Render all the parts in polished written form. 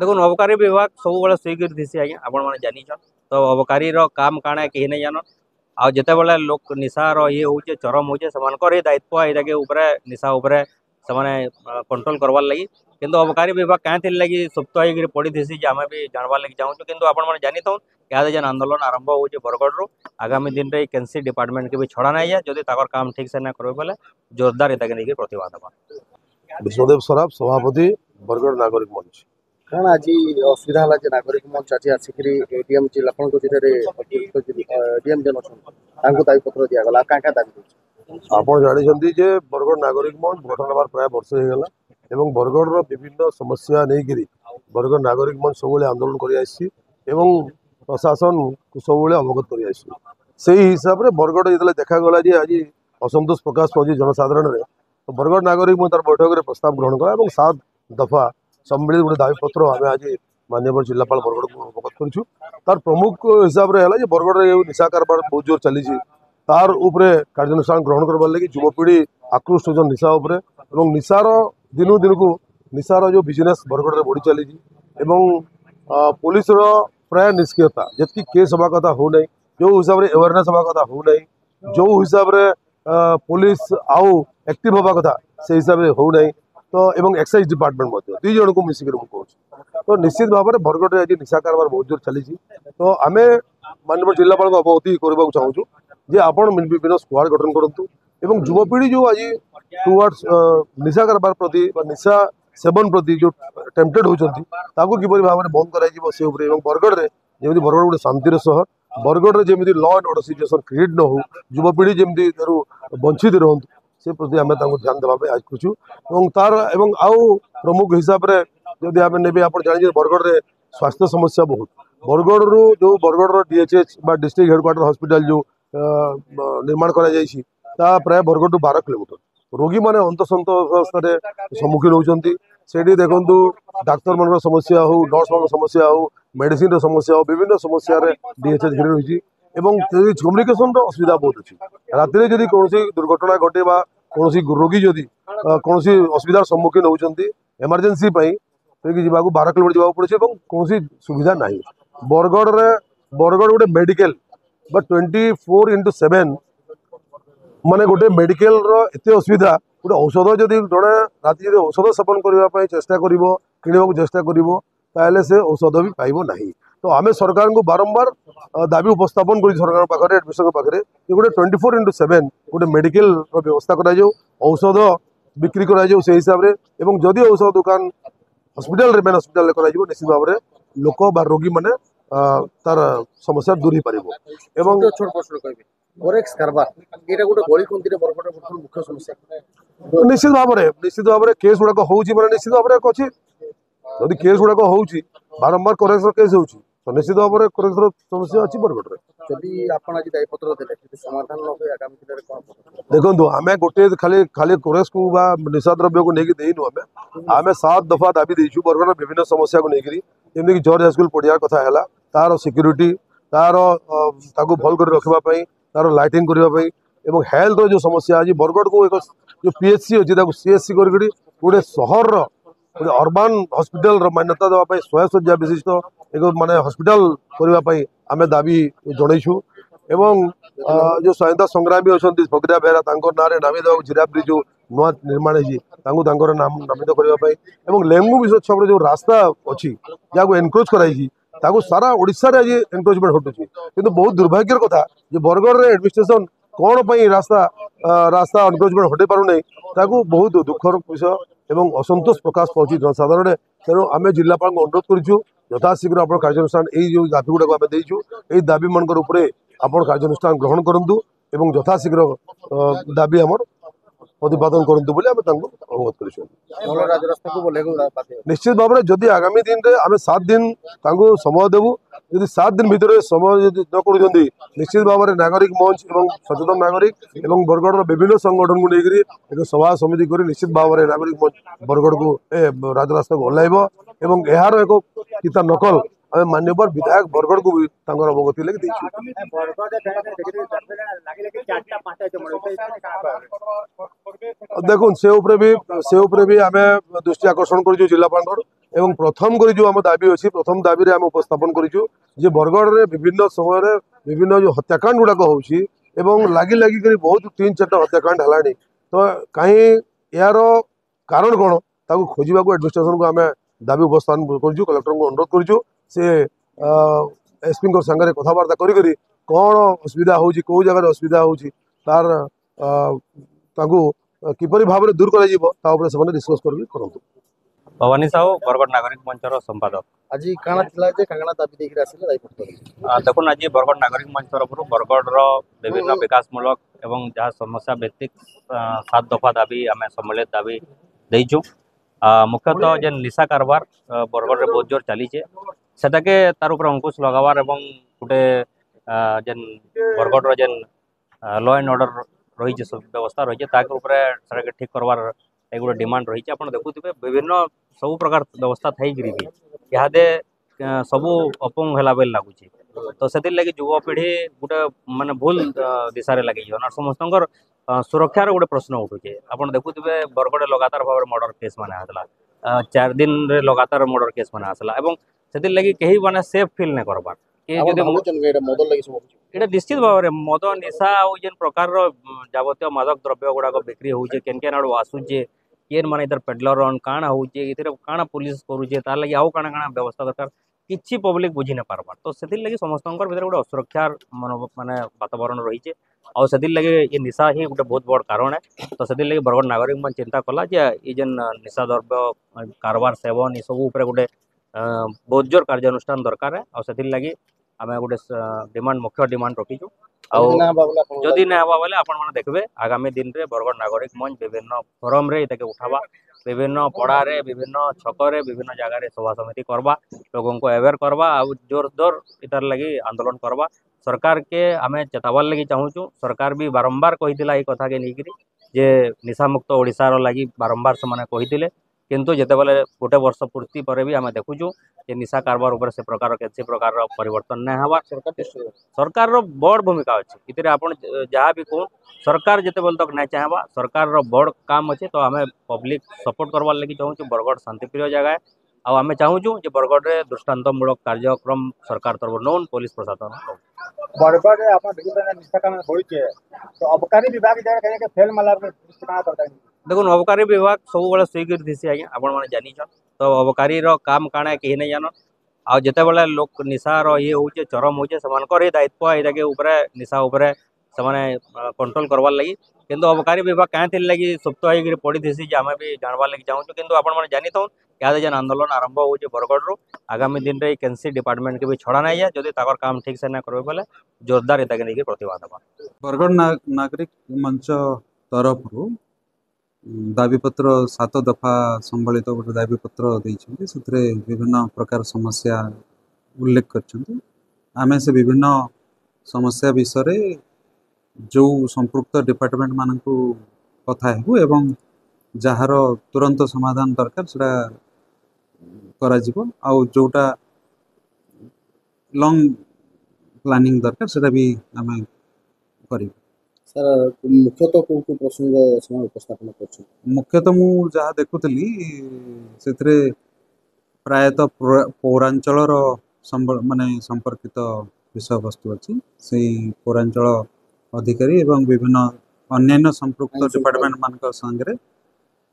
देखो अबकारी विभाग सब बड़े स्वीकृत थी आज्ञा आपण मैंने जानिछन तो अबकारी काम काଣା कहीं नहीं जान आ जिते बड़े लोक निशार ये हो चरम हो दायित्व यहाँ निशा कंट्रोल करवार लगी किंतु अबकारी विभाग क्या लगी सुप्त होकर पड़ी थी आम भी जानवार लगी चाहूँ किंतु आपने जानी था क्या जेन आंदोलन आरंभ हो बरगढ़ रू आगामी दिन में केनसी डिपार्टमेंट के भी छड़ा नहीं जाए जदि काम ठीक से ना करेंगे बोले जोरदार इतना नहीं प्रतिवाद हवा। विष्णुदेव सराफ सभापति बरगढ़ नागरिक मंच कौन आज असुविधा है नागरिक मंच आज आसिक एडीएम जिलापण एडीएम जन दाबीपत्र दिगला क्या क्या दाबी आप जानते जे बरगढ़ नागरिक मंच गठन हमार प्राय वर्ष होगा एवं बरगढ़ विभिन्न समस्या नहीं बरगढ़ नागरिक मंच सब आंदोलन कर प्रशासन को सब अवगत कर हिसाब से बरगढ़ जो देखागला आज असंतोष प्रकाश पाँच जनसाधारण में तो बरगढ़ नागरिक मंच तार बैठक में प्रस्ताव ग्रहण कला 7 दफा सम्मिलित गोटे दाबीपत्र आम आज माननीय जिलापाल बरगढ़ को अवगत करूँ तार प्रमुख हिसाब से है बरगढ़ निशा कारबार बहुत जोर चली तार उपरे कार्यानुष्ठान ग्रहण करवार लगी युवपीढ़ी आकृष्ट होजन निशा उपरे एवं निशार दिनू दिन को निशार जो बिजनेस बरगढ़ में बढ़ी चली पुलिस प्राय निष्क्रियता जी केस हवा कथा हो नहीं जो हिसाब से अवेयरनेस हवा कथा हो नहीं जो हिसाब से पुलिस आउ एक्टिव हवा कथा से हिसाब से हो नहीं तो एवं एक्साइज डिपार्टमेंट दुई जन को मिसिक कहूँ तो निश्चित भाव में बरगढ़ आज निशा कारबार बहुत जोर चली तो आम माननीय जिलापाल को अवगति करने चाहूँ जे आपण विभिन्न स्क्वाड गठन करूँ एवं युवपीढ़ी जो आज टुवर्ड्स निशा कारबार प्रति निशा सेवन प्रति जो टेम्पटेड होती किपर भाव में बंद कर बरगढ़ में जमी बरगढ़ गोटे शांतिर सहर बरगढ़ में जमी law and order situation create न हो युवपीढ़ी जमी वंचित रहतु से प्रति आम ध्यान देवाई आज खुचु तार एवं आउ प्रमुख हिसाब से जब आम ने आप जाने बरगढ़ में स्वास्थ्य समस्या बहुत बरगढ़ रू जो Bargarh DHH district headquarter hospital जो निर्माण करा प्राय बरगढ़ टू 12 किलोमीटर रोगी मैंने अंतसंत अवस्था सम्मुखीन होती से देखु डाक्तर मान समस्या हो नर्स मान समस्या हो मेडिसिन समस्या हो विभिन्न समस्या डीएचएच घिरी रही कम्युनिकेशन असुविधा बहुत अच्छी राति जदि कौन दुर्घटना घटे कौन रोगी जदि कौन असुविधार सम्मुखीन होती एमरजेंसी जावाक 12 किलोमीटर जावाक पड़े कौन सुविधा ना बरगढ़ गोटे मेडिकल 24x7 माने गोटे मेडिकल एत असुविधा गोटे औषध जदि जड़े राति औषध सेवन करने चेष्टा कर चेष्टा कर से औषध भी पाइब ना तो आम सरकार को बारंबार दाबी उपस्थापन कर सरकार पाखे एडमिशन पाखे गोटे 24x7 गोटे मेडिकल व्यवस्था करा औषध बिक्री करा से हिसाब से जदि औषध दुकान हॉस्पिटल मेन हॉस्पिटल निश्चित भाव में लोक बा रोगी मैंने तार समस्या दूर हो पार ओरेक्स कारबार एटा गोटे गली कंदी बरगढ़ मुख्य समस्या निश्चित भाव में केस गुड़ाक हो निश्चित भाव में अच्छी जदि केस गुड़ाक हो बारंबार करेक्शन केस हो निश्चित भाव में करेक्शन समस्या अच्छी बरगढ़ जदि आपण आज दायीपत्र देले समाधान न हो आगामी दिन में कोन देखो आम गोटे खाली खाली कोरेक्स को निशा द्रव्य को लेकिन देनु आम 7 दफा दाबी देचु बरगढ़ विभिन्न समस्या को लेकिन जमीक जॉर्ज हाईस्कूल पढ़िया कथा है तार सिक्यूरीटी तार भल कर रखापी तार लाइटिंग करने हेल्थ जो समस्या आज बरगढ़ को एक जो पीएचसी अच्छी सीएचसी कर गोटे सहर गोटे अर्बान हॉस्पिटल मान्यता देवाई 100 शଯ୍या विशिष्ट एक माने हॉस्पिटल करने आम दाबी जनईछु एवं जो स्वाधीनता संग्रामी अच्छा फकीरा बेहरा ना नामी देवा जिराफ ब्रिज जो नुआ निर्माण होकर नामित करने लेंगू विश्व छक जो रास्ता अच्छी जहाँ एनक्रोच कराई सारा ओडिशा रे आज एनक्रोचमेंट हटुची किंतु बहुत दुर्भाग्यर कथा जे बरगढ़ रे एडमिनिस्ट्रेशन कौन पर रास्ता एनक्रोचमेंट हटे पारु नहीं बहुत दुखर विषय एवं असंतोष प्रकाश पाँच जनसाधारण तेणु आम जिलापाल को अनुरोध करूँ यथाशीघ्र आप कार्यानुष्ठान यो दाबी गुड़ाक आम देचु यही दाबी मान आप कार्यानुष्ठान ग्रहण करूँ एवं यथाशीघ्र दाबी आमर प्रतिपादन करूँ अवगत कर निश्चित भाव में जदि आगामी दिन में आम 7 दिन समय देवु यदि 7 दिन भितर समय न कर निश्चित भाव में नागरिक मंच एवं सचेतन नागरिक एवं बरगढ़ विभिन्न संगठन को लेकर एक सभा समिति कर निश्चित भाव में नागरिक मंच बरगढ़ को राजरास्ता को ओह्लैब यार एक किता नकल आम मान्यवर विधायक बरगढ़ को भी अवगति लगे देखो से भी आम दृष्टि आकर्षण कर जिलापाल एवं प्रथम करी जो आम दाबी अच्छी प्रथम दाबी आम उपस्थापन करूँ जे बरगढ़ में विभिन्न समय विभिन्न जो हत्याकांड गुड़ाक हो लगी लगी कर बहुत 3-4टा हत्याकांड है तो कहीं यार कारण कौन ताकू खोजा एडमिनिस्ट्रेशन को आम दाबी उपस्थापन करूँ कलेक्टर को अनुरोध करूँ से एसपी सागर कथबार्ता करी कौन असुविधा हो कौ जगह असुविधा हो तार किपरि भाव में दूर कर डिस्कस करूँ। भवानी साहू बरगढ़ नागरिक मंचर संपादक। आज काଣା थिला जे कांगणा दाबी देखि आसिले दायित्व देखुन आज बरगढ़ नागरिक मंच तरफ बरगढ़ विभिन्न विकासमूलक एवं जहाँ समस्या भित्तिक 7 दफा दाबी आम सम्मिलित दाबी देचु। मुख्यतः जेन निशा कारबार बरगढ़ में बहुत जोर चलीचे सेटाके तार ऊपर अंकुश लगावार एवं गोटे जेन बरगढ़ जेन लॉ एंड ऑर्डर रही व्यवस्था रही है ठीक करवार एक गोटे डिमांड रही है। देखुवे विभिन्न सब प्रकार व्यवस्था थी भी इहादे सबू अपंग है बेल लगुच तो से लगे युवपीढ़ी गोटे माने भूल दिशा लगे समस्त सुरक्षार गोटे प्रश्न उठुचे। आप देखुवे बरगढ़ लगातार भाव मर्डर केस मान आसला 4 दिन रे लगातार मर्डर केस मान आसला से लगे कहीं माने सेफ फील नहीं करबार এটা নিশ্চিত ভাবে মদ নিশা ଆଉ ଯେନ୍ ପ୍ରକାରର ଯାବତୀୟ ମାଦକ ଦ୍ରବ୍ୟ ଗୁଡ଼ାକ ବିକ୍ରି ହଉଛେ କେନ୍ ଆଡ଼ୁ ଆସୁଛେ କେନ୍ ମାନେ ଇତାର ପେଡଲର ରନ୍ କାଣା ହଉଛେ ଏଥିରେ କାଣା ପୁଲିସ କରୁଛେ ତାର ଲାଗି ଆଉ କାଣା କାଣା ବ୍ୟବସ୍ଥା ଦରକାର କିଛି ପବ୍ଲିକ ବୁଝି ନାଇଁ ପାରବାର୍ ତ ସେଥିର୍ ଲାଗି ସମସ୍ତଙ୍କର ଭିତରେ ଗୋଟେ ଅସୁରକ୍ଷାର ମାନେ ବାତାବରଣ ରହିଛେ ଆଉ ସେଥିର୍ ଲାଗି ଏ ନିଶା ହିଁ ଗୋଟେ ବହୁତ ବଡ଼ କାରଣ ତ ସେଥିର୍ ଲାଗି ବରଗଡ଼ ନାଗରିକ ମାନେ ଚିନ୍ତା କଲା ଯେ ଏ ଯେନ୍ ନିଶା ଦ୍ରବ୍ୟ କାରବାର ସେବନ ଏସବୁ ଉପରେ ଗୋଟେ ବହୁତ ଜୋର କାର୍ଯ୍ୟାନୁଷ୍ଠାନ ଦରକାର ଆଉ ସେଥିର୍ ଲାଗି आम गोटे डिमांड मुख्य डिमांड रखीचु जदि ना हवा बोले आपण मैंने देखबे आगामी दिन में बरगढ़ नागरिक मंच विभिन्न फोरम रे इताके उठावा विभिन्न पड़ारे विभिन्न छकरे विभिन्न जगह सभा समिति करवा लोगों को अवेयर करवा आउ जोर जोर इतार लगी आंदोलन करवा सरकार के आम चेतावार लगी चाहूँ सरकार भी बारंबार कही कथा के लेकिन जे निशा मुक्त ओडिशार लगी बारंबार से कही किंतु जिते बेले गोटे वर्ष पूर्ति पर भी आम देखुचु जे निशा कारबार उपर से प्रकार किसी प्रकार परिवर्तन नहीं हवा सरकार बड़ भूमिका अच्छे इतने आप जहाँ भी कहूँ सरकार जिते बेले तक नहीं चाहवा सरकार बड़ काम अच्छे तो आम पब्लिक सपोर्ट करवार लगी चाहूँ बरगढ़ शांतिप्रिय जगह आम चाहूँ जे बरगढ़ में दृष्टांतमूलक कार्यक्रम सरकार तरफ नौन पुलिस प्रशासन बरगढ़ रे आपण देखिबे निष्ठा काम होइचे तो अबकारी विभाग जाय के फेल मला दृष्टिकोण करता देखो अबकारी विभाग सब बड़े स्वीकृत थी आज्ञा आपण मैंने जानीछन तो अबकारी काम काଣା कहीं नहीं जान आ जिते बड़े लोक निशार ये होचे चरम होचे से दायित्व यहाँ निशा उपरे से कंट्रोल करवार लगी किंतु अबकारी विभाग क्या लगी सुप्त होकर पड़ी थी आम भी जानवार लगी चाहूँ किंतु आप जानी था क्या जेन आंदोलन आरंभ हो बरगढ़ आगामी दिन में केनसी डिपार्टमेंट के भी छड़ा नहीं है जदि काम ठीक से ना करेंगे बोले जोरदार इतने नहीं प्रतिवाद होगा। बरगढ़ नागरिक मंच तरफ दाबीपत्र 7 दफा संबलित गोटे दाबीपत्र देते से विभिन्न प्रकार समस्या उल्लेख कर आमे से विभिन्न समस्या विषय जो संपृक्त डिपार्टमेंट मान कथा हेबु एवं जार तुरंत समाधान दरकार से करा जिवो आउ जोटा लॉन्ग प्लानिंग दरकार से भी आमे करी सर मुख्यतः को प्रसंग समय उपस्थापन कर मुख्यतः मु जहाँ देखुली से प्रायतः पौरांचल माने संपर्कित विषय वस्तु अच्छी से पौरांचल अधिकारी एवं विभिन्न अन्य संपृक्त डिपार्टमेंट मान संगे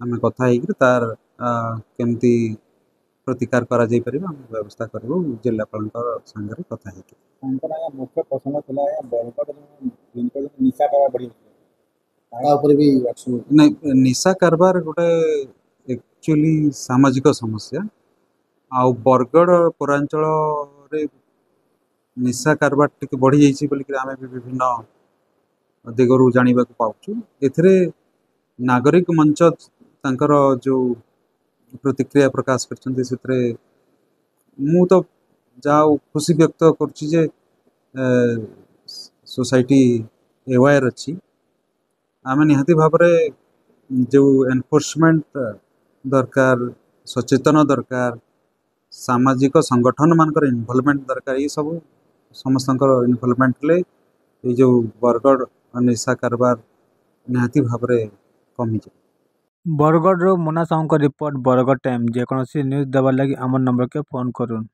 आम कथा तार केमती प्रतिकार करा जाई परिबा हम व्यवस्था करू जिलापाल संगे कथा मुख्य प्रसंग थिला बरगढ़ निशा कारबार बढ़ी तारा ऊपर भी एक्शन नहीं निशा कारबार गोटे एक्चुअली सामाजिक समस्या आउ बरगढ़ पौरांचल रे निशा कारबार टिके बढ़ी जाइछि बोली आमे भी विभिन्न दिगरु जानिबा को पाउछु एथरे नागरिक मंच तांकर जो प्रतिक्रिया प्रकाश करछन्ते सेतरे मु तो जाओ खुशी व्यक्त करछि जे सोसाइटी एवायर अच्छी आम निहाती भाव जो एनफोर्समेंट दरकार सचेतन दरकार सामाजिक संगठन मानकर इनवॉल्वमेंट दरकार ये सब समस्त इनवॉल्वमेंट ले ये जो बरगढ़ निशा कारबार निहाती भाव कमी जाए। बरगढ़ मुन्ना साहू रिपोर्ट बरगढ़ टाइम जेकोसी न्यूज देवार लगी आम नंबर के फोन करूँ।